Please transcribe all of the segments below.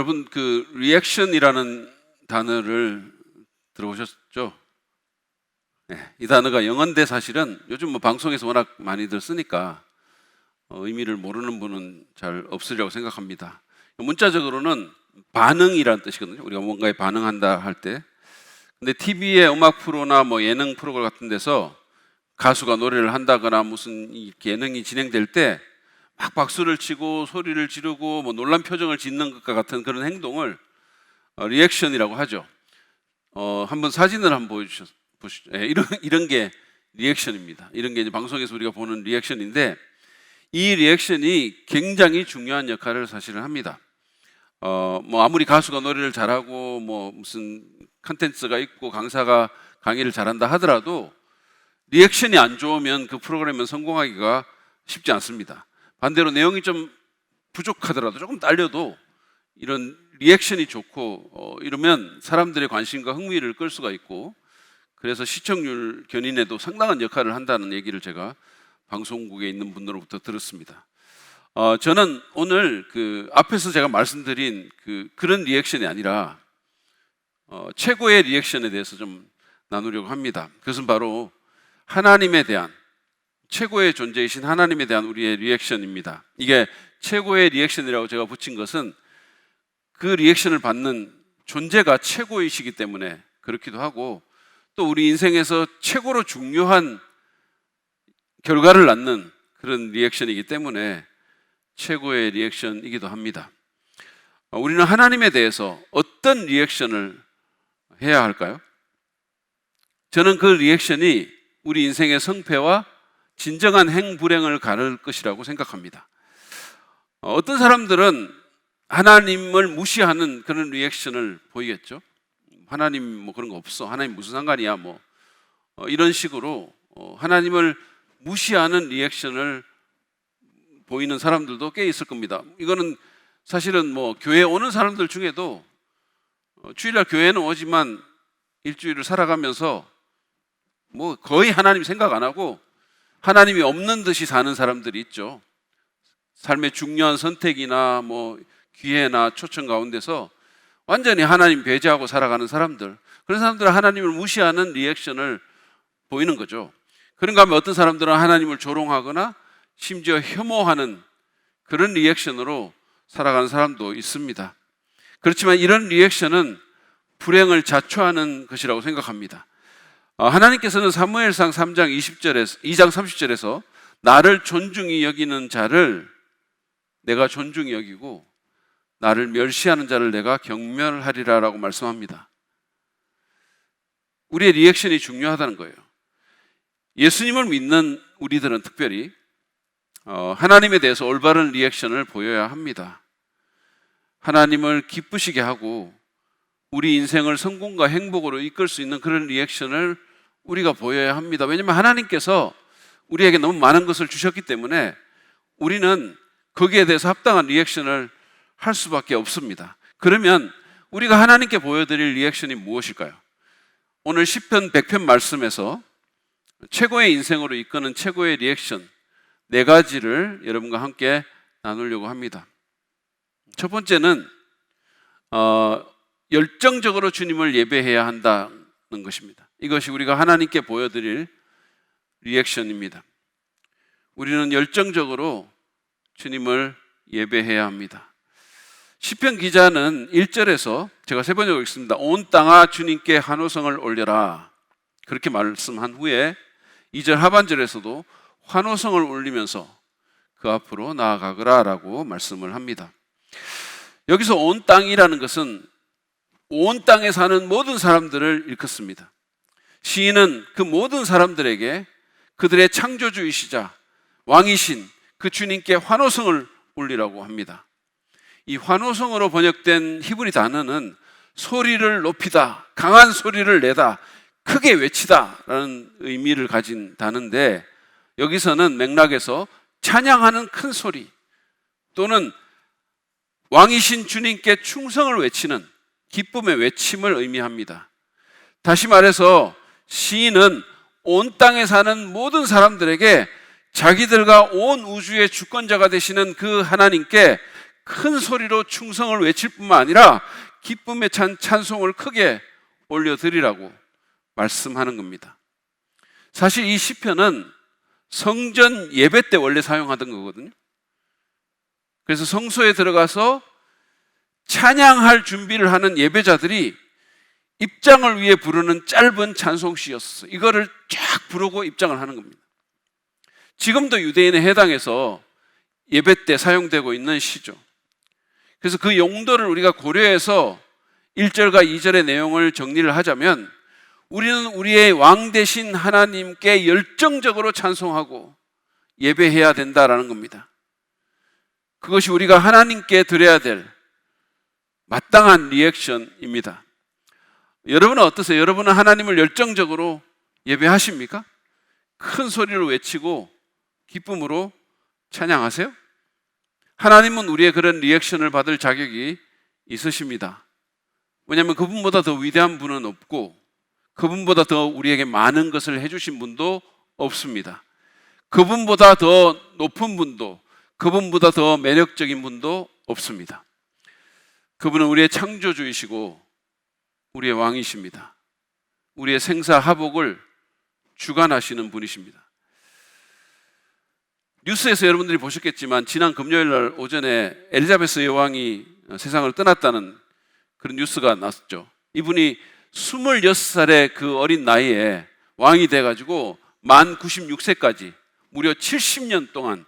여러분 그 리액션이라는 단어를 들어보셨죠? 네, 이 단어가 영어인데 사실은 요즘 뭐 방송에서 워낙 많이들 쓰니까 의미를 모르는 분은 잘 없으리라고 생각합니다. 문자적으로는 반응이라는 뜻이거든요. 우리가 뭔가에 반응한다 할 때. 근데 TV의 음악 프로나 뭐 예능 프로그램 같은 데서 가수가 노래를 한다거나 무슨 예능이 진행될 때 막 박수를 치고 소리를 지르고 뭐 놀란 표정을 짓는 것과 같은 그런 행동을 리액션이라고 하죠. 한번 사진을 한번 보시죠. 이런 게 리액션입니다. 이런 게 이제 방송에서 우리가 보는 리액션인데, 이 리액션이 굉장히 중요한 역할을 사실은 합니다. 뭐 아무리 가수가 노래를 잘하고 뭐 무슨 컨텐츠가 있고 강사가 강의를 잘한다 하더라도 리액션이 안 좋으면 그 프로그램은 성공하기가 쉽지 않습니다. 반대로 내용이 좀 부족하더라도 조금 딸려도 이런 리액션이 좋고 이러면 사람들의 관심과 흥미를 끌 수가 있고, 그래서 시청률 견인에도 상당한 역할을 한다는 얘기를 제가 방송국에 있는 분들로부터 들었습니다. 저는 오늘 그 앞에서 제가 말씀드린 그런 리액션이 아니라 최고의 리액션에 대해서 좀 나누려고 합니다. 그것은 바로 하나님에 대한, 최고의 존재이신 하나님에 대한 우리의 리액션입니다. 이게 최고의 리액션이라고 제가 붙인 것은 그 리액션을 받는 존재가 최고이시기 때문에 그렇기도 하고, 또 우리 인생에서 최고로 중요한 결과를 낳는 그런 리액션이기 때문에 최고의 리액션이기도 합니다. 우리는 하나님에 대해서 어떤 리액션을 해야 할까요? 저는 그 리액션이 우리 인생의 성패와 진정한 행불행을 가를 것이라고 생각합니다. 어떤 사람들은 하나님을 무시하는 그런 리액션을 보이겠죠. 하나님 뭐 그런 거 없어, 하나님 무슨 상관이야, 뭐 이런 식으로 하나님을 무시하는 리액션을 보이는 사람들도 꽤 있을 겁니다. 이거는 사실은 뭐 교회에 오는 사람들 중에도 주일날 교회는 오지만 일주일을 살아가면서 뭐 거의 하나님 생각 안 하고 하나님이 없는 듯이 사는 사람들이 있죠. 삶의 중요한 선택이나 뭐 기회나 초청 가운데서 완전히 하나님 배제하고 살아가는 사람들, 그런 사람들은 하나님을 무시하는 리액션을 보이는 거죠. 그런가 하면 어떤 사람들은 하나님을 조롱하거나 심지어 혐오하는 그런 리액션으로 살아가는 사람도 있습니다. 그렇지만 이런 리액션은 불행을 자초하는 것이라고 생각합니다. 하나님께서는 사무엘상 3장 2장 30절에서 나를 존중히 여기는 자를 내가 존중히 여기고 나를 멸시하는 자를 내가 경멸하리라 라고 말씀합니다. 우리의 리액션이 중요하다는 거예요. 예수님을 믿는 우리들은 특별히 하나님에 대해서 올바른 리액션을 보여야 합니다. 하나님을 기쁘시게 하고 우리 인생을 성공과 행복으로 이끌 수 있는 그런 리액션을 우리가 보여야 합니다. 왜냐하면 하나님께서 우리에게 너무 많은 것을 주셨기 때문에 우리는 거기에 대해서 합당한 리액션을 할 수밖에 없습니다. 그러면 우리가 하나님께 보여드릴 리액션이 무엇일까요? 오늘 시편 100편 말씀에서 최고의 인생으로 이끄는 최고의 리액션 4가지를 여러분과 함께 나누려고 합니다. 첫 번째는 열정적으로 주님을 예배해야 한다는 것입니다. 이것이 우리가 하나님께 보여드릴 리액션입니다. 우리는 열정적으로 주님을 예배해야 합니다. 시편 기자는 1절에서 제가 3번 읽겠습니다. 온 땅아 주님께 환호성을 올려라, 그렇게 말씀한 후에 2절 하반절에서도 환호성을 올리면서 그 앞으로 나아가거라 라고 말씀을 합니다. 여기서 온 땅이라는 것은 온 땅에 사는 모든 사람들을 일컫습니다. 시인은 그 모든 사람들에게 그들의 창조주이시자 왕이신 그 주님께 환호성을 올리라고 합니다. 이 환호성으로 번역된 히브리 단어는 소리를 높이다, 강한 소리를 내다, 크게 외치다 라는 의미를 가진 단어인데, 여기서는 맥락에서 찬양하는 큰 소리 또는 왕이신 주님께 충성을 외치는 기쁨의 외침을 의미합니다. 다시 말해서 시인은 온 땅에 사는 모든 사람들에게 자기들과 온 우주의 주권자가 되시는 그 하나님께 큰 소리로 충성을 외칠 뿐만 아니라 기쁨에 찬 찬송을 크게 올려드리라고 말씀하는 겁니다. 사실 이 시편은 성전 예배 때 원래 사용하던 거거든요. 그래서 성소에 들어가서 찬양할 준비를 하는 예배자들이 입장을 위해 부르는 짧은 찬송시였어요. 이거를 쫙 부르고 입장을 하는 겁니다. 지금도 유대인의 해당에서 예배 때 사용되고 있는 시죠. 그래서 그 용도를 우리가 고려해서 1절과 2절의 내용을 정리를 하자면, 우리는 우리의 왕 되신 하나님께 열정적으로 찬송하고 예배해야 된다라는 겁니다. 그것이 우리가 하나님께 드려야 될 마땅한 리액션입니다. 여러분은 어떠세요? 여러분은 하나님을 열정적으로 예배하십니까? 큰 소리로 외치고 기쁨으로 찬양하세요? 하나님은 우리의 그런 리액션을 받을 자격이 있으십니다. 왜냐하면 그분보다 더 위대한 분은 없고, 그분보다 더 우리에게 많은 것을 해주신 분도 없습니다. 그분보다 더 높은 분도, 그분보다 더 매력적인 분도 없습니다. 그분은 우리의 창조주이시고 우리의 왕이십니다. 우리의 생사하복을 주관하시는 분이십니다. 뉴스에서 여러분들이 보셨겠지만 지난 금요일 날 오전에 엘리자베스 여왕이 세상을 떠났다는 그런 뉴스가 났었죠. 이분이 26살의 그 어린 나이에 왕이 돼가지고 만 96세까지 무려 70년 동안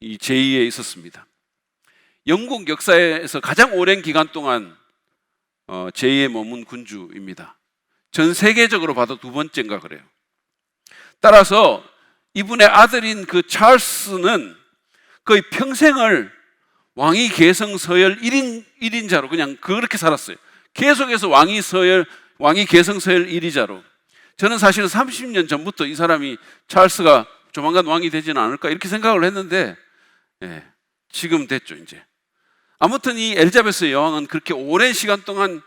이 제위에 있었습니다. 영국 역사에서 가장 오랜 기간 동안 제위에 머문 군주입니다. 전 세계적으로 봐도 두 번째인가 그래요. 따라서 이분의 아들인 그 찰스는 거의 평생을 왕위 계승 서열 1인자로 그냥 그렇게 살았어요. 계속해서 왕위 계승 서열 1위자로. 저는 사실은 30년 전부터 이 사람이, 찰스가 조만간 왕이 되지는 않을까 이렇게 생각을 했는데, 지금 됐죠 이제. 아무튼 이 엘리자베스 여왕은 그렇게 오랜 시간 동안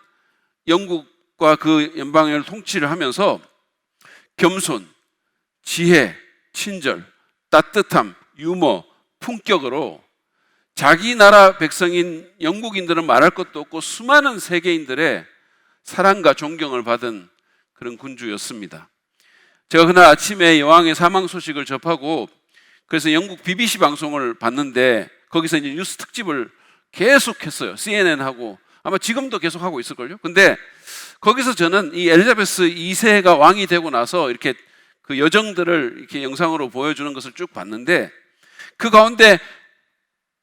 영국과 그 연방을 통치를 하면서 겸손, 지혜, 친절, 따뜻함, 유머, 품격으로 자기 나라 백성인 영국인들은 말할 것도 없고 수많은 세계인들의 사랑과 존경을 받은 그런 군주였습니다. 제가 그날 아침에 여왕의 사망 소식을 접하고, 그래서 영국 BBC 방송을 봤는데 거기서 이제 뉴스 특집을 계속했어요. CNN하고 아마 지금도 계속하고 있을걸요. 근데 거기서 저는 이 엘리자베스 2세가 왕이 되고 나서 이렇게 그 여정들을 이렇게 영상으로 보여주는 것을 쭉 봤는데, 그 가운데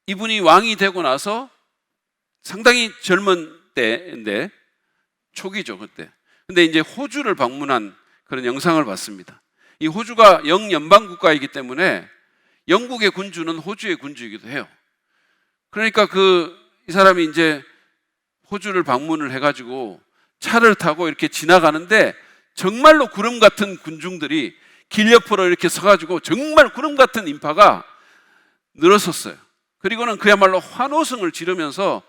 이분이 왕이 되고 나서 상당히 젊은 때인데, 초기죠 그때. 근데 이제 호주를 방문한 그런 영상을 봤습니다. 이 호주가 영연방 국가이기 때문에 영국의 군주는 호주의 군주이기도 해요. 그러니까 이 사람이 이제 호주를 방문을 해가지고 차를 타고 이렇게 지나가는데 정말로 구름 같은 군중들이 길 옆으로 이렇게 서가지고 정말 구름 같은 인파가 늘었었어요. 그리고는 그야말로 환호성을 지르면서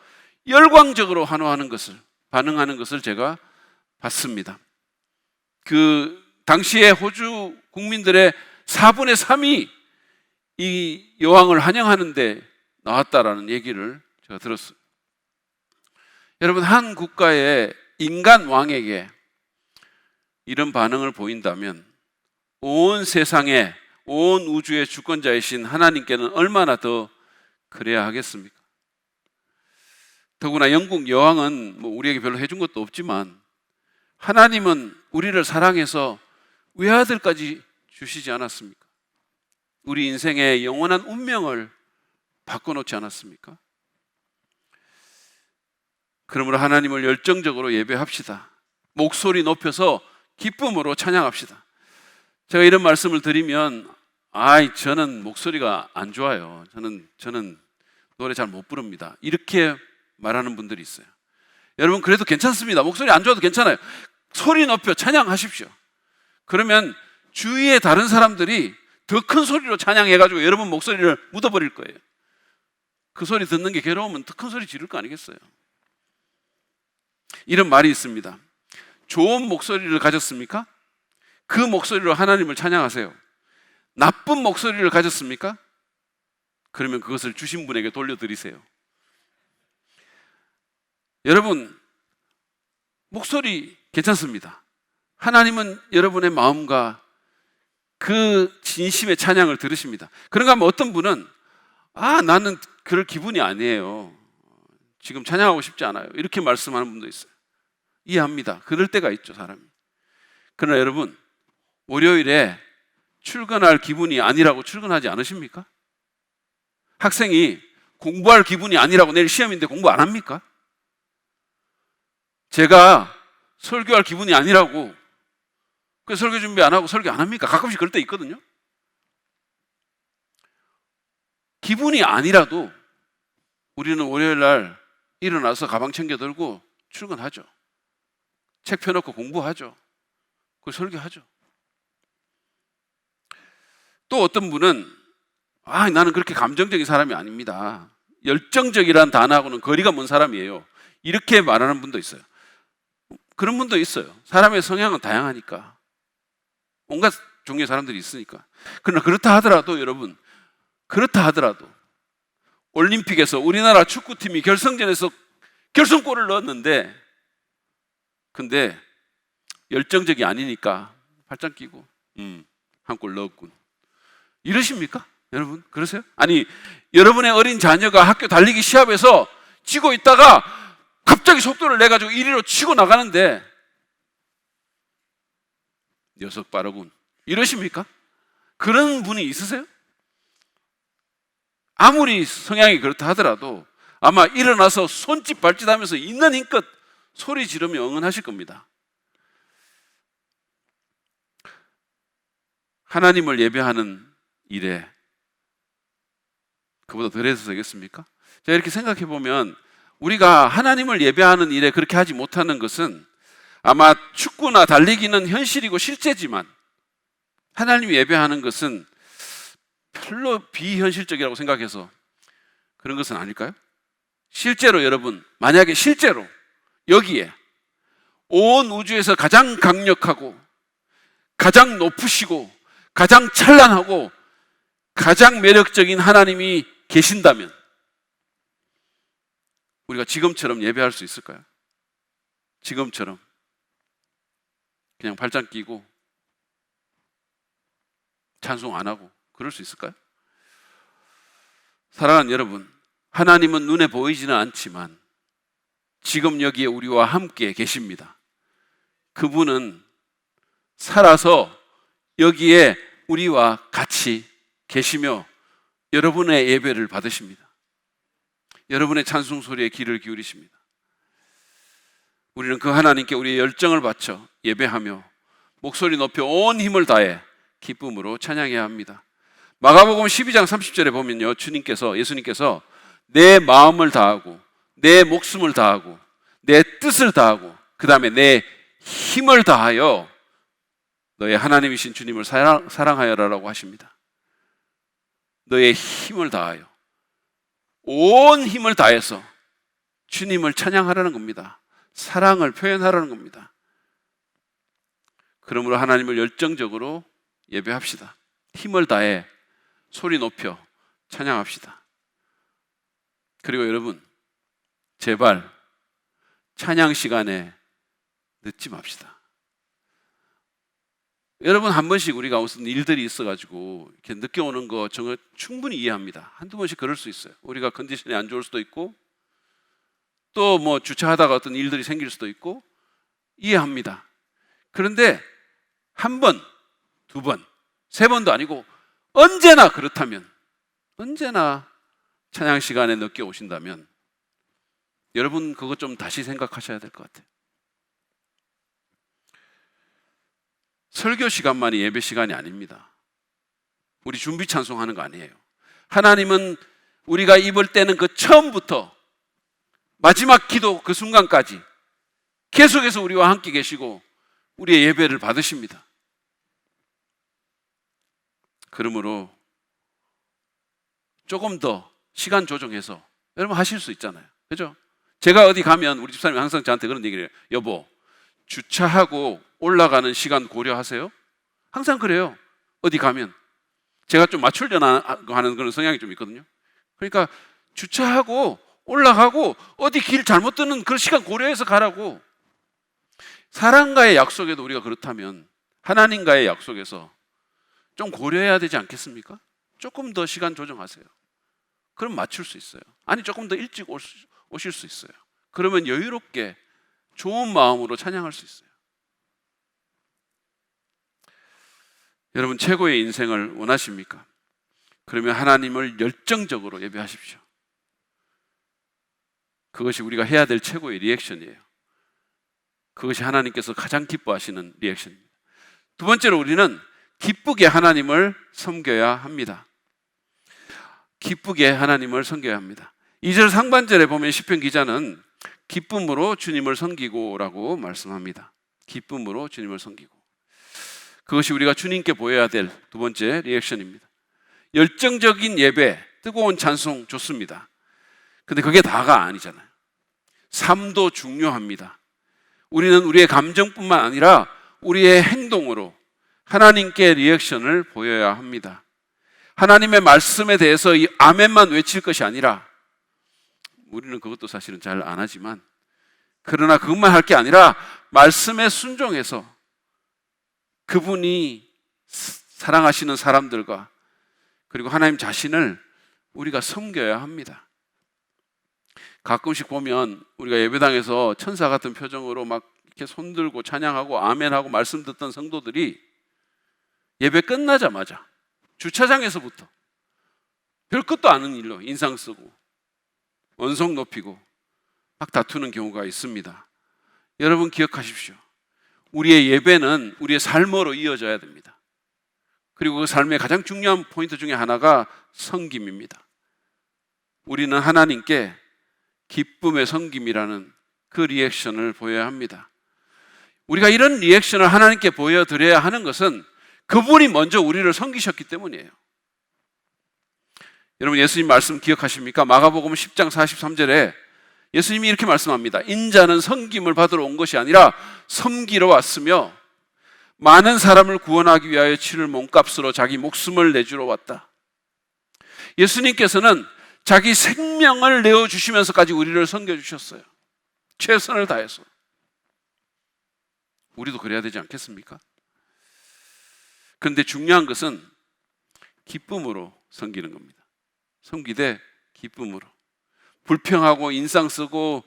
열광적으로 반응하는 것을 제가 봤습니다. 그 당시에 호주 국민들의 4분의 3이 이 여왕을 환영하는데 나왔다라는 얘기를 제가 들었어요. 여러분, 한 국가의 인간 왕에게 이런 반응을 보인다면 온 세상에, 온 우주의 주권자이신 하나님께는 얼마나 더 그래야 하겠습니까? 더구나 영국 여왕은 뭐 우리에게 별로 해준 것도 없지만 하나님은 우리를 사랑해서 외아들까지 주시지 않았습니까? 우리 인생의 영원한 운명을 바꿔놓지 않았습니까? 그러므로 하나님을 열정적으로 예배합시다. 목소리 높여서 기쁨으로 찬양합시다. 제가 이런 말씀을 드리면, 저는 목소리가 안 좋아요. 저는 노래 잘 못 부릅니다. 이렇게 말하는 분들이 있어요. 여러분, 그래도 괜찮습니다. 목소리 안 좋아도 괜찮아요. 소리 높여 찬양하십시오. 그러면 주위의 다른 사람들이 더 큰 소리로 찬양해가지고 여러분 목소리를 묻어버릴 거예요. 그 소리 듣는 게 괴로우면 더 큰 소리 지를 거 아니겠어요? 이런 말이 있습니다. 좋은 목소리를 가졌습니까? 그 목소리로 하나님을 찬양하세요. 나쁜 목소리를 가졌습니까? 그러면 그것을 주신 분에게 돌려드리세요. 여러분, 목소리 괜찮습니다. 하나님은 여러분의 마음과 그 진심의 찬양을 들으십니다. 그런가 하면 어떤 분은 나는 그럴 기분이 아니에요. 지금 찬양하고 싶지 않아요. 이렇게 말씀하는 분도 있어요. 이해합니다. 그럴 때가 있죠, 사람이. 그러나 여러분, 월요일에 출근할 기분이 아니라고 출근하지 않으십니까? 학생이 공부할 기분이 아니라고 내일 시험인데 공부 안 합니까? 제가 설교할 기분이 아니라고 그 설교 준비 안 하고 설교 안 합니까? 가끔씩 그럴 때 있거든요. 기분이 아니라도 우리는 월요일 날 일어나서 가방 챙겨 들고 출근하죠. 책 펴놓고 공부하죠. 그 설교하죠. 또 어떤 분은 나는 그렇게 감정적인 사람이 아닙니다. 열정적이라는 단어하고는 거리가 먼 사람이에요. 이렇게 말하는 분도 있어요. 그런 분도 있어요. 사람의 성향은 다양하니까. 온갖 종류의 사람들이 있으니까. 그러나 그렇다 하더라도 여러분, 그렇다 하더라도 올림픽에서 우리나라 축구팀이 결승전에서 결승골을 넣었는데 근데 열정적이 아니니까 팔짱 끼고 한 골 넣었군. 이러십니까? 여러분 그러세요? 아니 여러분의 어린 자녀가 학교 달리기 시합에서 지고 있다가 갑자기 속도를 내가지고 1위로 치고 나가는데 녀석 빠르군. 이러십니까? 그런 분이 있으세요? 아무리 성향이 그렇다 하더라도 아마 일어나서 손짓 발짓 하면서 있는 힘껏 소리 지르며 응원하실 겁니다. 하나님을 예배하는 일에 그보다 덜 해서 되겠습니까? 제가 이렇게 생각해 보면 우리가 하나님을 예배하는 일에 그렇게 하지 못하는 것은 아마 축구나 달리기는 현실이고 실제지만 하나님 예배하는 것은 별로 비현실적이라고 생각해서 그런 것은 아닐까요? 실제로 여러분, 만약에 실제로 여기에 온 우주에서 가장 강력하고 가장 높으시고 가장 찬란하고 가장 매력적인 하나님이 계신다면 우리가 지금처럼 예배할 수 있을까요? 지금처럼 그냥 발짱 끼고 찬송 안 하고 그럴 수 있을까요? 사랑하는 여러분, 하나님은 눈에 보이지는 않지만 지금 여기에 우리와 함께 계십니다. 그분은 살아서 여기에 우리와 같이 계시며 여러분의 예배를 받으십니다. 여러분의 찬송 소리에 귀를 기울이십니다. 우리는 그 하나님께 우리의 열정을 바쳐 예배하며 목소리 높여 온 힘을 다해 기쁨으로 찬양해야 합니다. 마가복음 12장 30절에 보면요, 예수님께서 내 마음을 다하고 내 목숨을 다하고 내 뜻을 다하고 그 다음에 내 힘을 다하여 너의 하나님이신 주님을 사랑하여라라고 하십니다. 너의 힘을 다하여 온 힘을 다해서 주님을 찬양하라는 겁니다. 사랑을 표현하라는 겁니다. 그러므로 하나님을 열정적으로 예배합시다. 힘을 다해 소리 높여 찬양합시다. 그리고 여러분, 제발 찬양 시간에 늦지 맙시다. 여러분, 한 번씩 우리가 무슨 일들이 있어가지고 이렇게 늦게 오는 거 저는 충분히 이해합니다. 한두 번씩 그럴 수 있어요. 우리가 컨디션이 안 좋을 수도 있고 또 뭐 주차하다가 어떤 일들이 생길 수도 있고 이해합니다. 그런데 한 번, 두 번, 세 번도 아니고 언제나 그렇다면, 언제나 찬양 시간에 늦게 오신다면 여러분 그것 좀 다시 생각하셔야 될 것 같아요. 설교 시간만이 예배 시간이 아닙니다. 우리 준비 찬송하는 거 아니에요. 하나님은 우리가 입을 때는 그 처음부터 마지막 기도 그 순간까지 계속해서 우리와 함께 계시고 우리의 예배를 받으십니다. 그러므로 조금 더 시간 조정해서 여러분 하실 수 있잖아요. 그죠? 제가 어디 가면 우리 집사님이 항상 저한테 그런 얘기를 해요. 여보, 주차하고 올라가는 시간 고려하세요? 항상 그래요. 어디 가면 제가 좀 맞추려고 하는 그런 성향이 좀 있거든요. 그러니까 주차하고 올라가고 어디 길 잘못 뜨는 그 시간 고려해서 가라고. 사람과의 약속에도 우리가 그렇다면 하나님과의 약속에서 좀 고려해야 되지 않겠습니까? 조금 더 시간 조정하세요. 그럼 맞출 수 있어요. 아니 조금 더 일찍 오실 수 있어요. 그러면 여유롭게 좋은 마음으로 찬양할 수 있어요. 여러분 최고의 인생을 원하십니까? 그러면 하나님을 열정적으로 예배하십시오. 그것이 우리가 해야 될 최고의 리액션이에요. 그것이 하나님께서 가장 기뻐하시는 리액션입니다. 두 번째로 우리는 기쁘게 하나님을 섬겨야 합니다. 기쁘게 하나님을 섬겨야 합니다. 2절 상반절에 보면 시편 기자는 기쁨으로 주님을 섬기고라고 말씀합니다. 기쁨으로 주님을 섬기고. 그것이 우리가 주님께 보여야 될 두 번째 리액션입니다. 열정적인 예배, 뜨거운 찬송 좋습니다. 근데 그게 다가 아니잖아요. 삶도 중요합니다. 우리는 우리의 감정뿐만 아니라 우리의 행동으로 하나님께 리액션을 보여야 합니다. 하나님의 말씀에 대해서 이 아멘만 외칠 것이 아니라, 우리는 그것도 사실은 잘 안 하지만, 그러나 그것만 할 게 아니라 말씀에 순종해서 그분이 사랑하시는 사람들과 그리고 하나님 자신을 우리가 섬겨야 합니다. 가끔씩 보면 우리가 예배당에서 천사 같은 표정으로 막 이렇게 손들고 찬양하고 아멘하고 말씀 듣던 성도들이 예배 끝나자마자 주차장에서부터 별 것도 아닌 일로 인상 쓰고 언성 높이고 막 다투는 경우가 있습니다. 여러분 기억하십시오. 우리의 예배는 우리의 삶으로 이어져야 됩니다. 그리고 그 삶의 가장 중요한 포인트 중에 하나가 섬김입니다. 우리는 하나님께 기쁨의 섬김이라는 그 리액션을 보여야 합니다. 우리가 이런 리액션을 하나님께 보여드려야 하는 것은 그분이 먼저 우리를 섬기셨기 때문이에요. 여러분 예수님 말씀 기억하십니까? 마가복음 10장 43절에 예수님이 이렇게 말씀합니다. 인자는 섬김을 받으러 온 것이 아니라 섬기러 왔으며 많은 사람을 구원하기 위하여 치를 몸값으로 자기 목숨을 내주러 왔다. 예수님께서는 자기 생명을 내어주시면서까지 우리를 섬겨주셨어요. 최선을 다해서. 우리도 그래야 되지 않겠습니까? 그런데 중요한 것은 기쁨으로 섬기는 겁니다. 섬기되 기쁨으로. 불평하고 인상 쓰고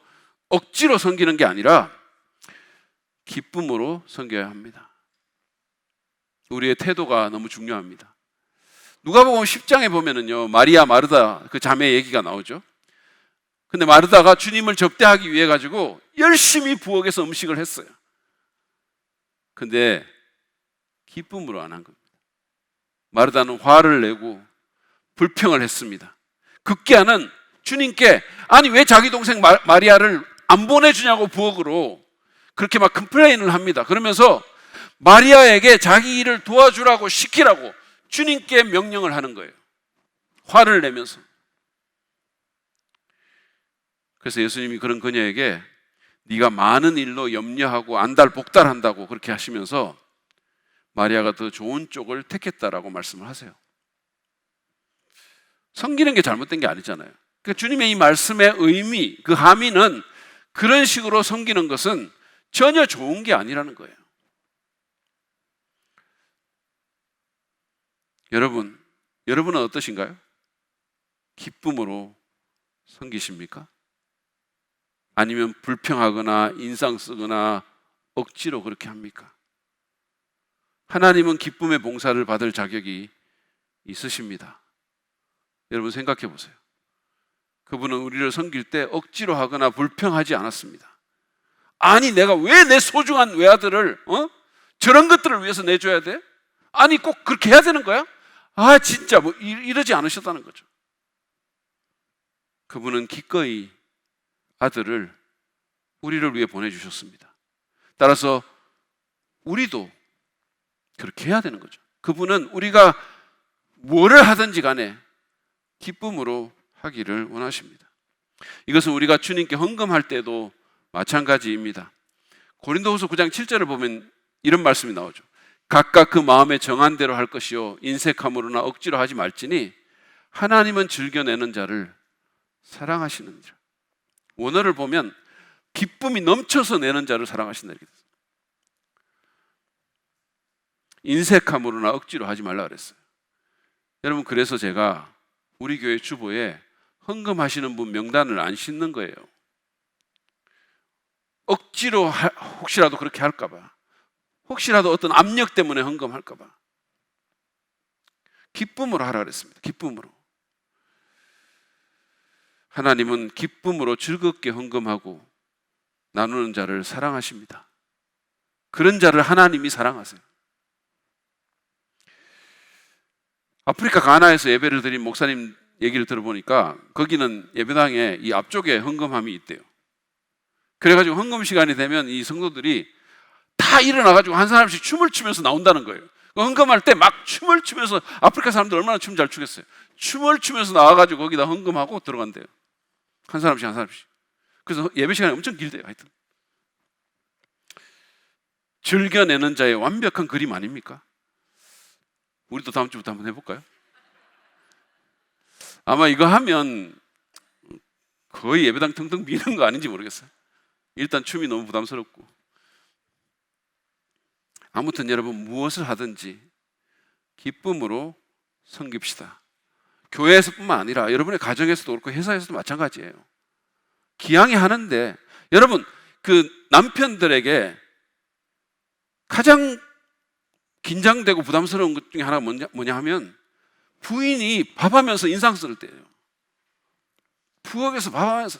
억지로 섬기는 게 아니라 기쁨으로 섬겨야 합니다. 우리의 태도가 너무 중요합니다. 누가복음 10장에 보면은요, 마리아 마르다 그 자매 얘기가 나오죠. 근데 마르다가 주님을 접대하기 위해 가지고 열심히 부엌에서 음식을 했어요. 근데 기쁨으로 안 한 겁니다. 마르다는 화를 내고 불평을 했습니다. 급기야는 주님께 아니 왜 자기 동생 마리아를 안 보내주냐고 부엌으로 그렇게 막 컴플레인을 합니다. 그러면서 마리아에게 자기 일을 도와주라고 시키라고 주님께 명령을 하는 거예요. 화를 내면서. 그래서 예수님이 그런 그녀에게 네가 많은 일로 염려하고 안달복달한다고 그렇게 하시면서 마리아가 더 좋은 쪽을 택했다라고 말씀을 하세요. 섬기는 게 잘못된 게 아니잖아요. 그러니까 주님의 이 말씀의 의미, 그 함의는 그런 식으로 섬기는 것은 전혀 좋은 게 아니라는 거예요. 여러분은 어떠신가요? 기쁨으로 섬기십니까? 아니면 불평하거나 인상 쓰거나 억지로 그렇게 합니까? 하나님은 기쁨의 봉사를 받을 자격이 있으십니다. 여러분 생각해 보세요. 그분은 우리를 섬길 때 억지로 하거나 불평하지 않았습니다. 아니 내가 왜 내 소중한 외아들을 저런 것들을 위해서 내줘야 돼? 아니 꼭 그렇게 해야 되는 거야? 아 진짜 뭐 이러지 않으셨다는 거죠. 그분은 기꺼이 아들을 우리를 위해 보내주셨습니다. 따라서 우리도 그렇게 해야 되는 거죠. 그분은 우리가 뭐를 하든지 간에 기쁨으로 하기를 원하십니다. 이것은 우리가 주님께 헌금할 때도 마찬가지입니다. 고린도후서 9장 7절을 보면 이런 말씀이 나오죠. 각각 그 마음에 정한 대로 할 것이요 인색함으로나 억지로 하지 말지니 하나님은 즐겨내는 자를 사랑하시느니라. 원어를 보면 기쁨이 넘쳐서 내는 자를 사랑하신다 이렇게 됐어요. 인색함으로나 억지로 하지 말라 그랬어요. 여러분, 그래서 제가 우리 교회 주보에 헌금하시는 분 명단을 안 싣는 거예요. 억지로 혹시라도 그렇게 할까 봐, 혹시라도 어떤 압력 때문에 헌금할까 봐. 기쁨으로 하라 그랬습니다. 기쁨으로. 하나님은 기쁨으로 즐겁게 헌금하고 나누는 자를 사랑하십니다. 그런 자를 하나님이 사랑하세요. 아프리카 가나에서 예배를 드린 목사님 얘기를 들어보니까 거기는 예배당에 이 앞쪽에 헌금함이 있대요. 그래가지고 헌금 시간이 되면 이 성도들이 다 일어나가지고 한 사람씩 춤을 추면서 나온다는 거예요. 헌금할 때 막 춤을 추면서, 아프리카 사람들 얼마나 춤 잘 추겠어요. 춤을 추면서 나와가지고 거기다 헌금하고 들어간대요. 한 사람씩 한 사람씩. 그래서 예배 시간이 엄청 길대요. 하여튼 즐겨내는 자의 완벽한 그림 아닙니까? 우리도 다음 주부터 한번 해볼까요? 아마 이거 하면 거의 예배당 텅텅 비는 거 아닌지 모르겠어요. 일단 춤이 너무 부담스럽고. 아무튼 여러분, 무엇을 하든지 기쁨으로 섬깁시다. 교회에서뿐만 아니라 여러분의 가정에서도 그렇고 회사에서도 마찬가지예요. 기양이 하는데, 여러분, 그 남편들에게 가장 긴장되고 부담스러운 것 중에 하나가 뭐냐 하면, 부인이 밥하면서 인상 쓸 때예요. 부엌에서 밥하면서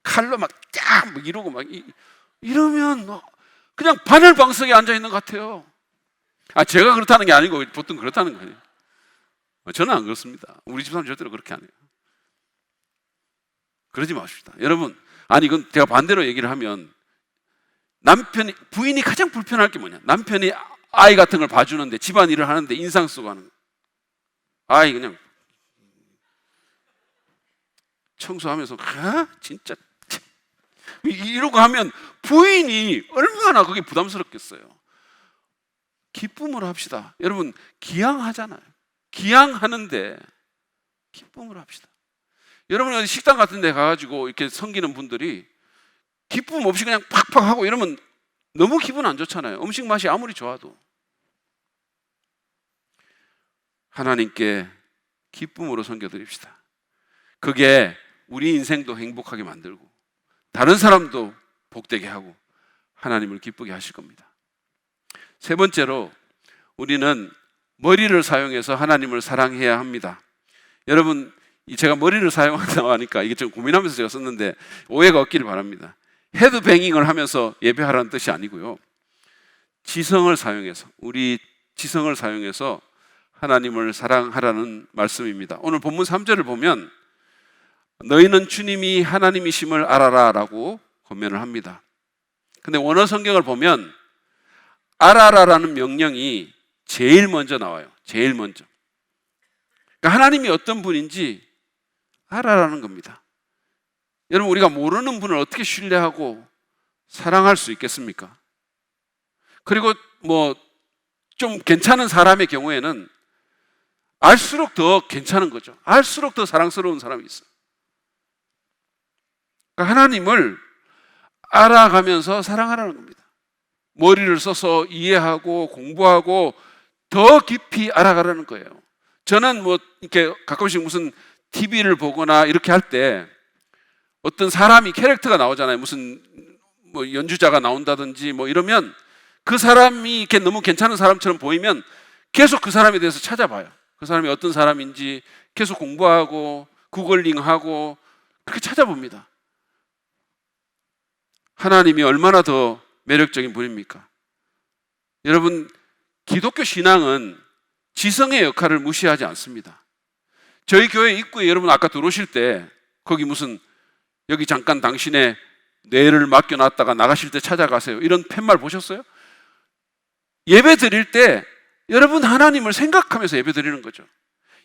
칼로 막 쫙 이러고 막 이러면 그냥 바늘방석에 앉아 있는 것 같아요. 제가 그렇다는 게 아니고 보통 그렇다는 거예요. 저는 안 그렇습니다. 우리 집사람 절대로 그렇게 안 해요. 그러지 마십시다. 여러분, 이건 제가 반대로 얘기를 하면, 부인이 가장 불편할 게 뭐냐? 남편이 아이 같은 걸 봐주는데, 집안일을 하는데 인상 쓰고 하는 거예요. 아이 그냥 청소하면서 진짜 이러고 하면 부인이 얼마나 그게 부담스럽겠어요. 기쁨으로 합시다. 여러분, 기양하잖아요. 기양하는데 기쁨으로 합시다. 여러분, 어디 식당 같은 데 가가지고 이렇게 섬기는 분들이 기쁨 없이 그냥 팍팍 하고 이러면 너무 기분 안 좋잖아요. 음식 맛이 아무리 좋아도. 하나님께 기쁨으로 섬겨드립시다. 그게 우리 인생도 행복하게 만들고 다른 사람도 복되게 하고 하나님을 기쁘게 하실 겁니다. 세 번째로, 우리는 머리를 사용해서 하나님을 사랑해야 합니다. 여러분, 제가 머리를 사용한다고 하니까 이게 좀 고민하면서 제가 썼는데 오해가 없기를 바랍니다. 헤드뱅잉을 하면서 예배하라는 뜻이 아니고요. 지성을 사용해서, 우리 지성을 사용해서 하나님을 사랑하라는 말씀입니다. 오늘 본문 3절을 보면 너희는 주님이 하나님이심을 알아라 라고 권면을 합니다. 근데 원어 성경을 보면 알아라라는 명령이 제일 먼저 나와요. 제일 먼저. 그러니까 하나님이 어떤 분인지 알아라는 겁니다. 여러분, 우리가 모르는 분을 어떻게 신뢰하고 사랑할 수 있겠습니까? 그리고 좀 괜찮은 사람의 경우에는 알수록 더 괜찮은 거죠. 알수록 더 사랑스러운 사람이 있어요. 그러니까 하나님을 알아가면서 사랑하라는 겁니다. 머리를 써서 이해하고 공부하고 더 깊이 알아가라는 거예요. 저는 이렇게 가끔씩 무슨 TV를 보거나 이렇게 할 때 어떤 사람이 캐릭터가 나오잖아요. 무슨 연주자가 나온다든지 이러면 그 사람이 이렇게 너무 괜찮은 사람처럼 보이면 계속 그 사람에 대해서 찾아봐요. 그 사람이 어떤 사람인지 계속 공부하고 구글링하고 그렇게 찾아봅니다. 하나님이 얼마나 더 매력적인 분입니까? 여러분, 기독교 신앙은 지성의 역할을 무시하지 않습니다. 저희 교회 입구에 여러분 아까 들어오실 때 거기 무슨 여기 잠깐 당신의 뇌를 맡겨놨다가 나가실 때 찾아가세요, 이런 팻말 보셨어요? 예배 드릴 때 여러분 하나님을 생각하면서 예배 드리는 거죠.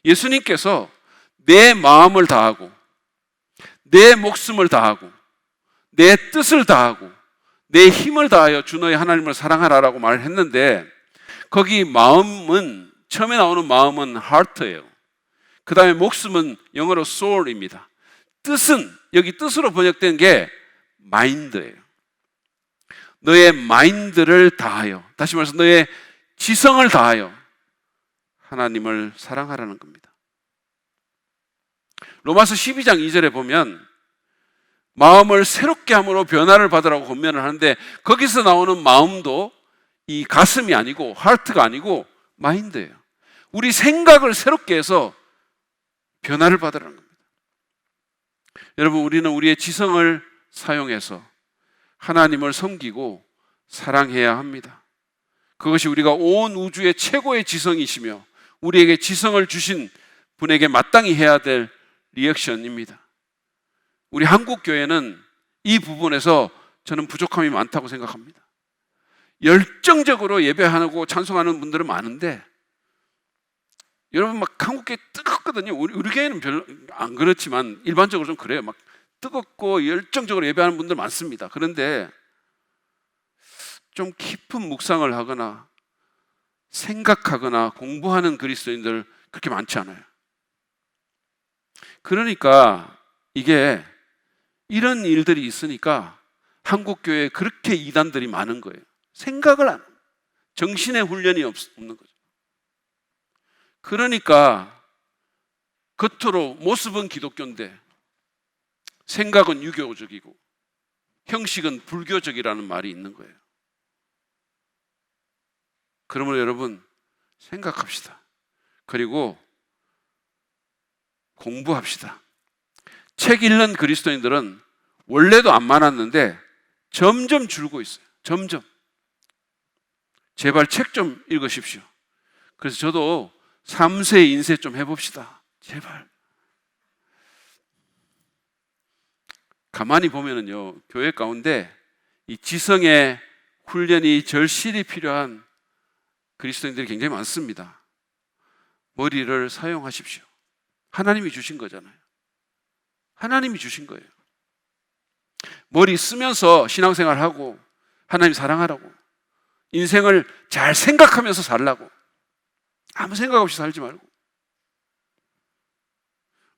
예수님께서 내 마음을 다하고 내 목숨을 다하고 내 뜻을 다하고 내 힘을 다하여 주 너의 하나님을 사랑하라라고 말했는데, 거기 마음은 처음에 나오는 마음은 heart예요. 그 다음에 목숨은 영어로 soul입니다. 뜻은, 여기 뜻으로 번역된 게 mind예요. 너의 마인드를 다하여, 다시 말해서 너의 지성을 다하여 하나님을 사랑하라는 겁니다. 로마서 12장 2절에 보면 마음을 새롭게 함으로 변화를 받으라고 권면을 하는데, 거기서 나오는 마음도 이 가슴이 아니고 하트가 아니고 마인드예요. 우리 생각을 새롭게 해서 변화를 받으라는 겁니다. 여러분, 우리는 우리의 지성을 사용해서 하나님을 섬기고 사랑해야 합니다. 그것이 우리가 온 우주의 최고의 지성이시며 우리에게 지성을 주신 분에게 마땅히 해야 될 리액션입니다. 우리 한국 교회는 이 부분에서 저는 부족함이 많다고 생각합니다. 열정적으로 예배하고 찬송하는 분들은 많은데, 여러분 막 한국 교회 뜨겁거든요. 우리 교회는 별로 안 그렇지만 일반적으로 좀 그래요. 막 뜨겁고 열정적으로 예배하는 분들 많습니다. 그런데 좀 깊은 묵상을 하거나 생각하거나 공부하는 그리스도인들 그렇게 많지 않아요. 그러니까 이게 이런 일들이 있으니까 한국 교회에 그렇게 이단들이 많은 거예요. 생각을 안, 정신의 훈련이 없는 거죠. 그러니까 겉으로 모습은 기독교인데 생각은 유교적이고 형식은 불교적이라는 말이 있는 거예요. 그러므로 여러분 생각합시다. 그리고 공부합시다. 책 읽는 그리스도인들은 원래도 안 많았는데 점점 줄고 있어요. 점점. 제발 책 좀 읽으십시오. 그래서 저도 3세 인쇄 좀 해봅시다. 제발. 가만히 보면은요, 교회 가운데 이 지성의 훈련이 절실히 필요한 그리스도인들이 굉장히 많습니다. 머리를 사용하십시오. 하나님이 주신 거잖아요. 하나님이 주신 거예요. 머리 쓰면서 신앙생활하고 하나님 사랑하라고, 인생을 잘 생각하면서 살라고, 아무 생각 없이 살지 말고.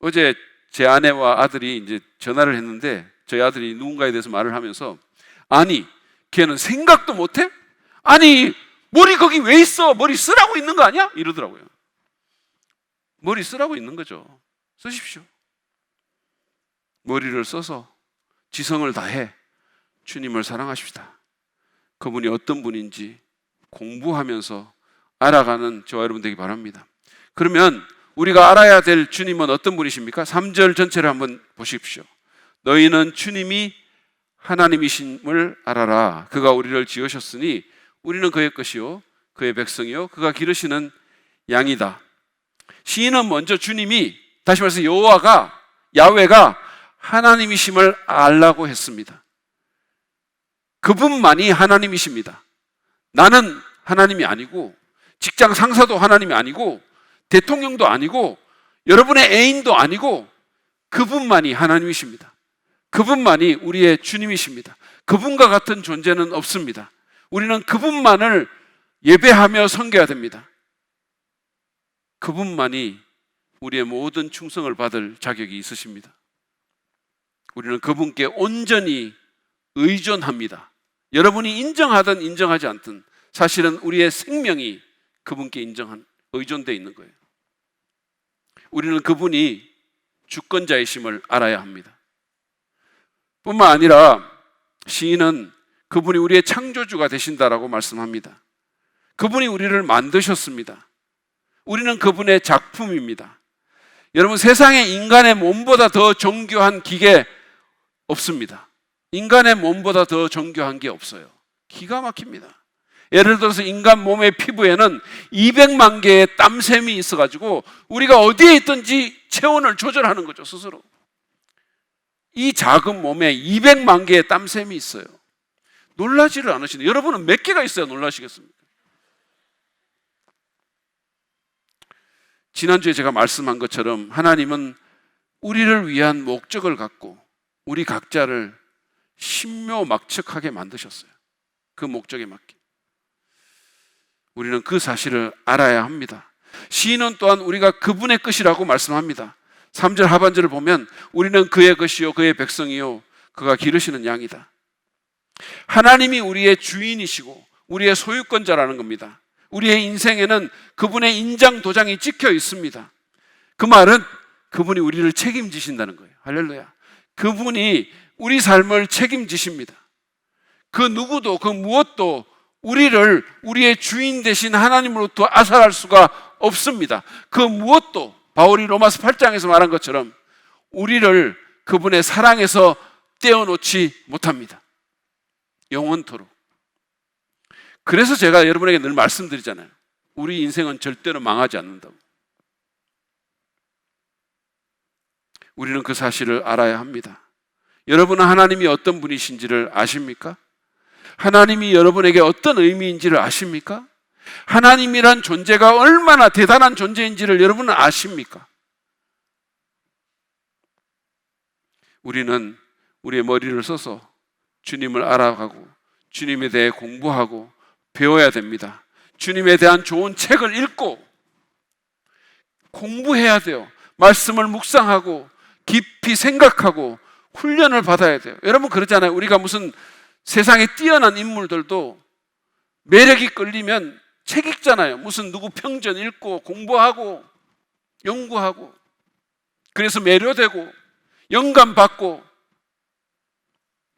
어제 제 아내와 아들이 이제 전화를 했는데, 저희 아들이 누군가에 대해서 말을 하면서, 아니 걔는 생각도 못해? 아니 머리 거기 왜 있어? 머리 쓰라고 있는 거 아니야? 이러더라고요. 머리 쓰라고 있는 거죠. 쓰십시오. 머리를 써서 지성을 다해 주님을 사랑하십시다. 그분이 어떤 분인지 공부하면서 알아가는 저와 여러분 되기 바랍니다. 그러면 우리가 알아야 될 주님은 어떤 분이십니까? 3절 전체를 한번 보십시오. 너희는 주님이 하나님이심을 알아라. 그가 우리를 지으셨으니 우리는 그의 것이요 그의 백성이요 그가 기르시는 양이다. 시인은 먼저 주님이, 다시 말해서 여호와가, 야훼가 하나님이심을 알라고 했습니다. 그분만이 하나님이십니다. 나는 하나님이 아니고, 직장 상사도 하나님이 아니고, 대통령도 아니고, 여러분의 애인도 아니고, 그분만이 하나님이십니다. 그분만이 우리의 주님이십니다. 그분과 같은 존재는 없습니다. 우리는 그분만을 예배하며 섬겨야 됩니다. 그분만이 우리의 모든 충성을 받을 자격이 있으십니다. 우리는 그분께 온전히 의존합니다. 여러분이 인정하든 인정하지 않든 사실은 우리의 생명이 그분께 의존되어 있는 거예요. 우리는 그분이 주권자이심을 알아야 합니다. 뿐만 아니라 시인은 그분이 우리의 창조주가 되신다라고 말씀합니다. 그분이 우리를 만드셨습니다. 우리는 그분의 작품입니다. 여러분, 세상에 인간의 몸보다 더 정교한 기계 없습니다. 인간의 몸보다 더 정교한 게 없어요. 기가 막힙니다. 예를 들어서 인간 몸의 피부에는 200만 개의 땀샘이 있어가지고 우리가 어디에 있든지 체온을 조절하는 거죠, 스스로. 이 작은 몸에 200만 개의 땀샘이 있어요. 놀라지를 않으시네. 여러분은 몇 개가 있어야 놀라시겠습니까? 지난주에 제가 말씀한 것처럼 하나님은 우리를 위한 목적을 갖고 우리 각자를 신묘막측하게 만드셨어요. 그 목적에 맞게. 우리는 그 사실을 알아야 합니다. 시인은 또한 우리가 그분의 것이라고 말씀합니다. 3절 하반절을 보면 우리는 그의 것이요 그의 백성이요 그가 기르시는 양이다. 하나님이 우리의 주인이시고 우리의 소유권자라는 겁니다. 우리의 인생에는 그분의 인장 도장이 찍혀 있습니다. 그 말은 그분이 우리를 책임지신다는 거예요. 할렐루야. 그분이 우리 삶을 책임지십니다. 그 누구도 그 무엇도 우리를 우리의 주인 되신 하나님으로부터 앗아갈 수가 없습니다. 그 무엇도 바울이 로마서 8장에서 말한 것처럼 우리를 그분의 사랑에서 떼어놓지 못합니다. 영원토록. 그래서 제가 여러분에게 늘 말씀드리잖아요. 우리 인생은 절대로 망하지 않는다고. 우리는 그 사실을 알아야 합니다. 여러분은 하나님이 어떤 분이신지를 아십니까? 하나님이 여러분에게 어떤 의미인지를 아십니까? 하나님이란 존재가 얼마나 대단한 존재인지를 여러분은 아십니까? 우리는 우리의 머리를 써서 주님을 알아가고 주님에 대해 공부하고 배워야 됩니다. 주님에 대한 좋은 책을 읽고 공부해야 돼요. 말씀을 묵상하고 깊이 생각하고 훈련을 받아야 돼요. 여러분 그러잖아요. 우리가 무슨 세상에 뛰어난 인물들도 매력이 끌리면 책 읽잖아요. 무슨 누구 평전 읽고 공부하고 연구하고 그래서 매료되고 영감 받고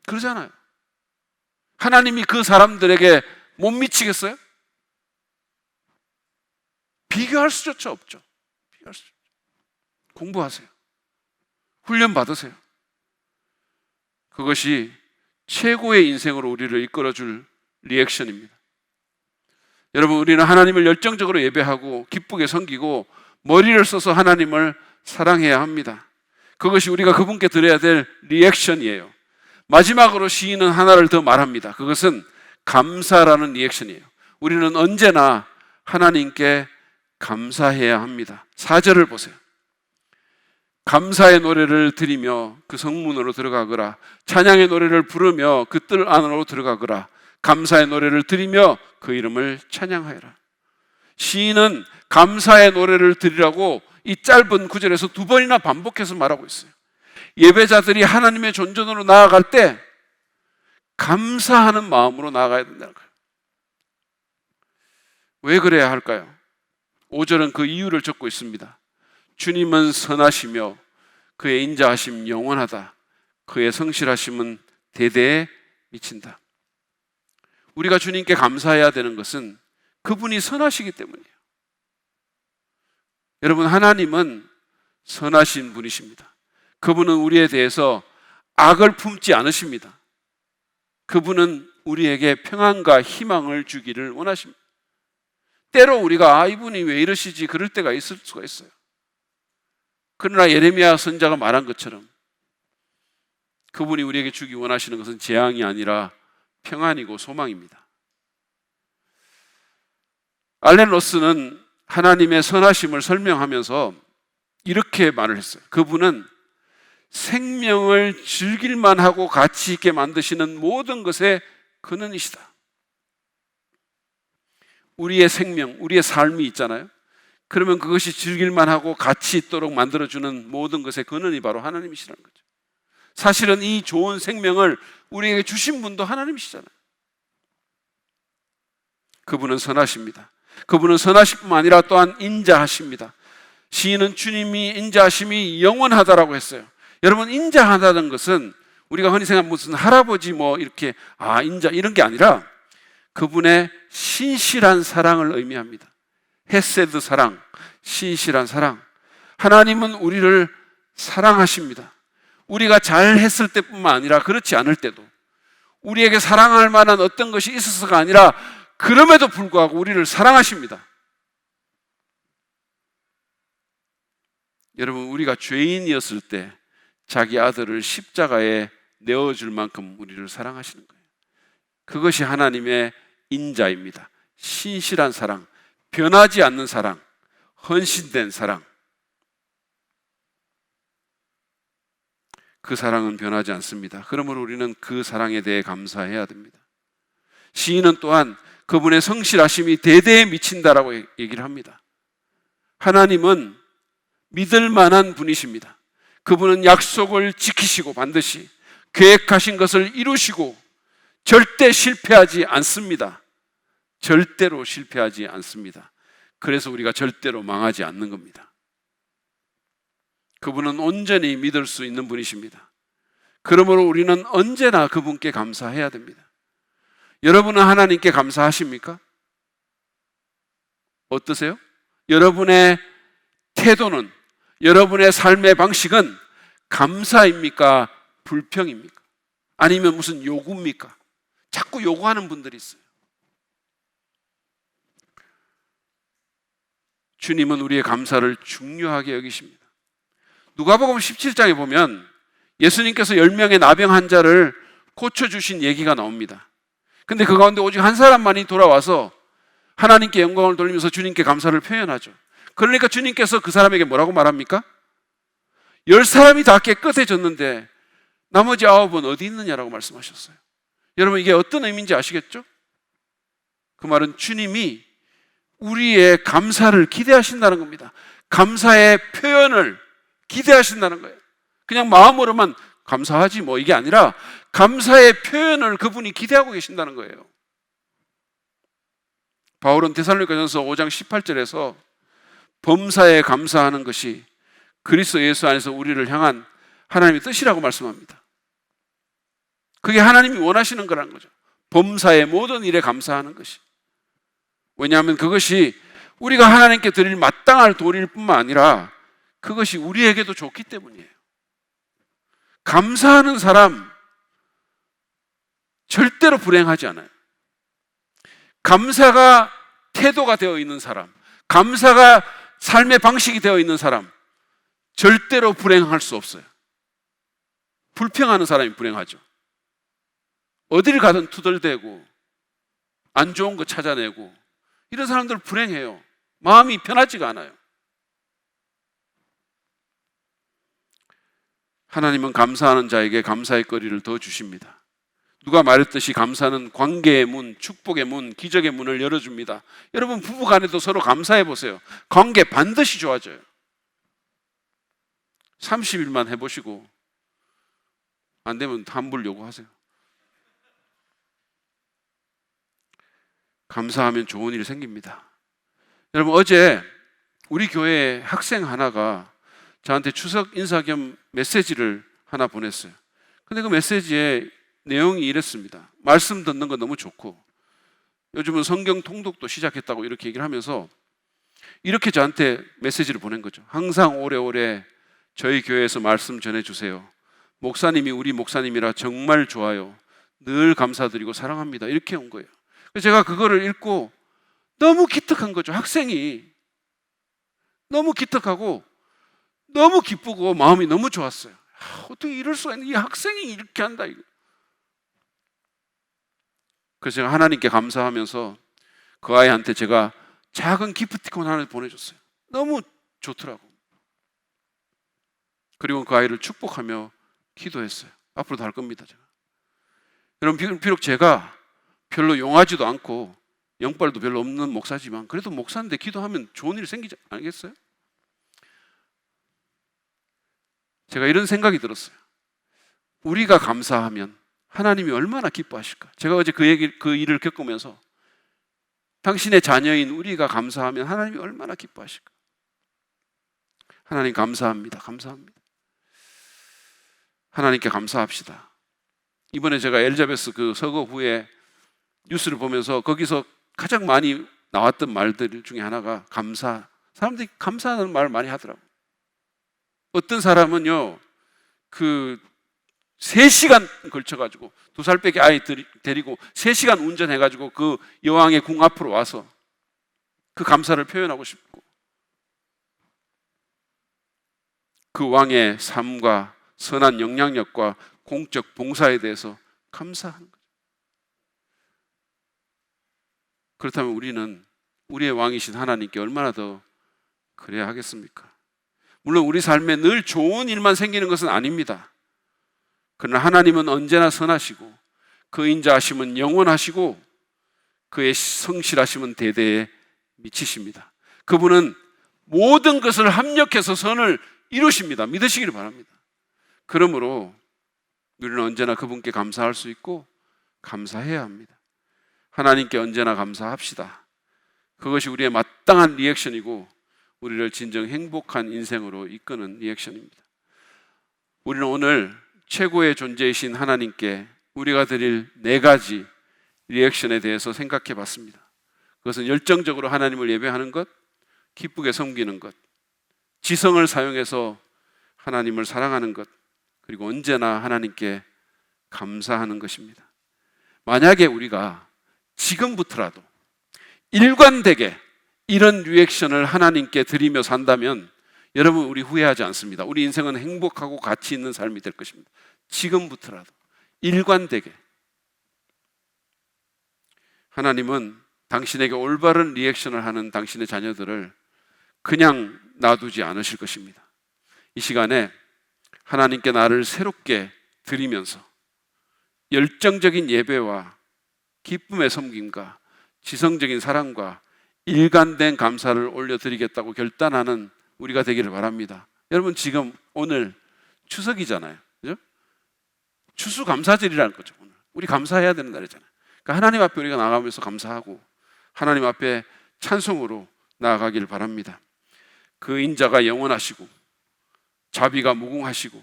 그러잖아요. 하나님이 그 사람들에게 못 미치겠어요? 비교할 수조차 없죠. 비교할 수 없죠. 공부하세요. 훈련 받으세요. 그것이 최고의 인생으로 우리를 이끌어줄 리액션입니다. 여러분, 우리는 하나님을 열정적으로 예배하고 기쁘게 섬기고 머리를 써서 하나님을 사랑해야 합니다. 그것이 우리가 그분께 드려야 될 리액션이에요. 마지막으로 시인은 하나를 더 말합니다. 그것은 감사라는 리액션이에요. 우리는 언제나 하나님께 감사해야 합니다. 4절을 보세요. 감사의 노래를 드리며 그 성문으로 들어가거라. 찬양의 노래를 부르며 그 뜰 안으로 들어가거라. 감사의 노래를 드리며 그 이름을 찬양하여라. 시인은 감사의 노래를 드리라고 이 짧은 구절에서 2번이나 반복해서 말하고 있어요. 예배자들이 하나님의 존전으로 나아갈 때 감사하는 마음으로 나아가야 된다는 거예요. 왜 그래야 할까요? 5절은 그 이유를 적고 있습니다. 주님은 선하시며 그의 인자하심 영원하다. 그의 성실하심은 대대에 미친다. 우리가 주님께 감사해야 되는 것은 그분이 선하시기 때문이에요. 여러분, 하나님은 선하신 분이십니다. 그분은 우리에 대해서 악을 품지 않으십니다. 그분은 우리에게 평안과 희망을 주기를 원하십니다. 때로 우리가 이분이 왜 이러시지 그럴 때가 있을 수가 있어요. 그러나 예레미야 선자가 말한 것처럼 그분이 우리에게 주기 원하시는 것은 재앙이 아니라 평안이고 소망입니다. 알렌 로스는 하나님의 선하심을 설명하면서 이렇게 말을 했어요. 그분은 생명을 즐길만 하고 가치 있게 만드시는 모든 것의 근원이시다. 우리의 생명, 우리의 삶이 있잖아요. 그러면 그것이 즐길만 하고 가치 있도록 만들어주는 모든 것의 근원이 바로 하나님이시라는 거죠. 사실은 이 좋은 생명을 우리에게 주신 분도 하나님이시잖아요. 그분은 선하십니다. 그분은 선하실 뿐만 아니라 또한 인자하십니다. 시인은 주님이 인자하심이 영원하다라고 했어요. 여러분, 인자하다는 것은 우리가 흔히 생각하는 무슨 할아버지 뭐 이렇게 인자 이런 게 아니라 그분의 신실한 사랑을 의미합니다. 헤세드 사랑, 신실한 사랑. 하나님은 우리를 사랑하십니다. 우리가 잘했을 때뿐만 아니라 그렇지 않을 때도, 우리에게 사랑할 만한 어떤 것이 있어서가 아니라 그럼에도 불구하고 우리를 사랑하십니다. 여러분, 우리가 죄인이었을 때 자기 아들을 십자가에 내어줄 만큼 우리를 사랑하시는 거예요. 그것이 하나님의 인자입니다. 신실한 사랑, 변하지 않는 사랑, 헌신된 사랑. 그 사랑은 변하지 않습니다. 그러므로 우리는 그 사랑에 대해 감사해야 됩니다. 시인은 또한 그분의 성실하심이 대대에 미친다라고 얘기를 합니다. 하나님은 믿을 만한 분이십니다. 그분은 약속을 지키시고 반드시 계획하신 것을 이루시고 절대 실패하지 않습니다. 절대로 실패하지 않습니다. 그래서 우리가 절대로 망하지 않는 겁니다. 그분은 온전히 믿을 수 있는 분이십니다. 그러므로 우리는 언제나 그분께 감사해야 됩니다. 여러분은 하나님께 감사하십니까? 어떠세요? 여러분의 태도는, 여러분의 삶의 방식은 감사입니까? 불평입니까? 아니면 무슨 요구입니까? 자꾸 요구하는 분들이 있어요. 주님은 우리의 감사를 중요하게 여기십니다. 누가복음 17장에 보면 예수님께서 10명의 나병 환자를 고쳐주신 얘기가 나옵니다. 근데 그 가운데 오직 한 사람만이 돌아와서 하나님께 영광을 돌리면서 주님께 감사를 표현하죠. 그러니까 주님께서 그 사람에게 뭐라고 말합니까? 10사람이 다 깨끗해졌는데 나머지 9은 어디 있느냐라고 말씀하셨어요. 여러분, 이게 어떤 의미인지 아시겠죠? 그 말은 주님이 우리의 감사를 기대하신다는 겁니다. 감사의 표현을 기대하신다는 거예요. 그냥 마음으로만 감사하지 뭐 이게 아니라 감사의 표현을 그분이 기대하고 계신다는 거예요. 바울은 데살로니가전서 5장 18절에서 범사에 감사하는 것이 그리스도 예수 안에서 우리를 향한 하나님의 뜻이라고 말씀합니다. 그게 하나님이 원하시는 거라는 거죠. 범사의 모든 일에 감사하는 것이. 왜냐하면 그것이 우리가 하나님께 드릴 마땅할 도리일 뿐만 아니라 그것이 우리에게도 좋기 때문이에요. 감사하는 사람 절대로 불행하지 않아요. 감사가 태도가 되어 있는 사람, 감사가 삶의 방식이 되어 있는 사람 절대로 불행할 수 없어요. 불평하는 사람이 불행하죠. 어디를 가든 투덜대고 안 좋은 거 찾아내고 이런 사람들 불행해요. 마음이 편하지가 않아요. 하나님은 감사하는 자에게 감사의 거리를 더 주십니다. 누가 말했듯이 감사는 관계의 문, 축복의 문, 기적의 문을 열어줍니다. 여러분, 부부간에도 서로 감사해 보세요. 관계 반드시 좋아져요. 30일만 해보시고 안 되면 환불 요구하세요. 감사하면 좋은 일이 생깁니다. 여러분, 어제 우리 교회 학생 하나가 저한테 추석 인사 겸 메시지를 하나 보냈어요. 근데 그 메시지에 내용이 이랬습니다. 말씀 듣는 건 너무 좋고 요즘은 성경 통독도 시작했다고 이렇게 얘기를 하면서 이렇게 저한테 메시지를 보낸 거죠. 항상 오래오래 저희 교회에서 말씀 전해주세요. 목사님이 우리 목사님이라 정말 좋아요. 늘 감사드리고 사랑합니다. 이렇게 온 거예요. 그래서 제가 그거를 읽고 너무 기특한 거죠. 학생이 너무 기특하고 너무 기쁘고 마음이 너무 좋았어요. 어떻게 이럴 수가 있는, 이 학생이 이렇게 한다 이거. 그래서 제가 하나님께 감사하면서 그 아이한테 제가 작은 기프티콘 하나 보내줬어요. 너무 좋더라고. 그리고 그 아이를 축복하며 기도했어요. 앞으로도 할 겁니다, 제가. 여러분, 비록 제가 별로 용하지도 않고 영빨도 별로 없는 목사지만 그래도 목사인데 기도하면 좋은 일이 생기지 않겠어요? 제가 이런 생각이 들었어요. 우리가 감사하면 하나님이 얼마나 기뻐하실까? 제가 어제 그 일을 겪으면서 당신의 자녀인 우리가 감사하면 하나님이 얼마나 기뻐하실까? 하나님 감사합니다. 감사합니다. 하나님께 감사합시다. 이번에 제가 엘리자베스 그 서거 후에 뉴스를 보면서 거기서 가장 많이 나왔던 말들 중에 하나가 감사. 사람들이 감사하는 말 많이 하더라고요. 어떤 사람은요, 3시간 걸쳐가지고 2살빼기 아이 데리고 3시간 운전해가지고 그 여왕의 궁 앞으로 와서 그 감사를 표현하고 싶고 그 왕의 삶과 선한 영향력과 공적 봉사에 대해서 감사하는 거죠. 그렇다면 우리는 우리의 왕이신 하나님께 얼마나 더 그래야 하겠습니까? 물론 우리 삶에 늘 좋은 일만 생기는 것은 아닙니다. 그러나 하나님은 언제나 선하시고 그 인자하심은 영원하시고 그의 성실하심은 대대에 미치십니다. 그분은 모든 것을 합력해서 선을 이루십니다. 믿으시기를 바랍니다. 그러므로 우리는 언제나 그분께 감사할 수 있고 감사해야 합니다. 하나님께 언제나 감사합시다. 그것이 우리의 마땅한 리액션이고 우리를 진정 행복한 인생으로 이끄는 리액션입니다. 우리는 오늘 최고의 존재이신 하나님께 우리가 드릴 4가지 리액션에 대해서 생각해 봤습니다. 그것은 열정적으로 하나님을 예배하는 것, 기쁘게 섬기는 것, 지성을 사용해서 하나님을 사랑하는 것, 그리고 언제나 하나님께 감사하는 것입니다. 만약에 우리가 지금부터라도 일관되게 이런 리액션을 하나님께 드리며 산다면 여러분, 우리 후회하지 않습니다. 우리 인생은 행복하고 가치 있는 삶이 될 것입니다. 지금부터라도 일관되게. 하나님은 당신에게 올바른 리액션을 하는 당신의 자녀들을 그냥 놔두지 않으실 것입니다. 이 시간에 하나님께 나를 새롭게 드리면서 열정적인 예배와 기쁨의 섬김과 지성적인 사랑과 일관된 감사를 올려드리겠다고 결단하는 우리가 되기를 바랍니다. 여러분, 지금 오늘 추석이잖아요. 그죠? 추수감사절이라는 거죠. 오늘 우리 감사해야 되는 날이잖아요. 그러니까 하나님 앞에 우리가 나가면서 감사하고 하나님 앞에 찬송으로 나아가기를 바랍니다. 그 인자가 영원하시고 자비가 무궁하시고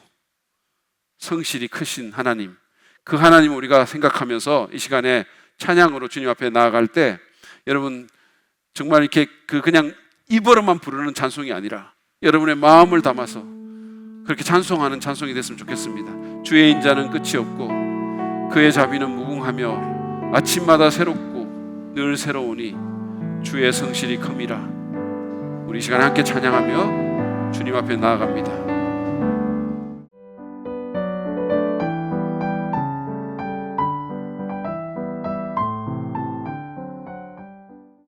성실이 크신 하나님, 그 하나님을 우리가 생각하면서 이 시간에 찬양으로 주님 앞에 나아갈 때 여러분, 정말 이렇게 그냥 입으로만 부르는 찬송이 아니라 여러분의 마음을 담아서 그렇게 찬송하는 찬송이 됐으면 좋겠습니다. 주의 인자는 끝이 없고 그의 자비는 무궁하며 아침마다 새롭고 늘 새로우니 주의 성실이 큼이라. 우리 이 시간에 함께 찬양하며 주님 앞에 나아갑니다.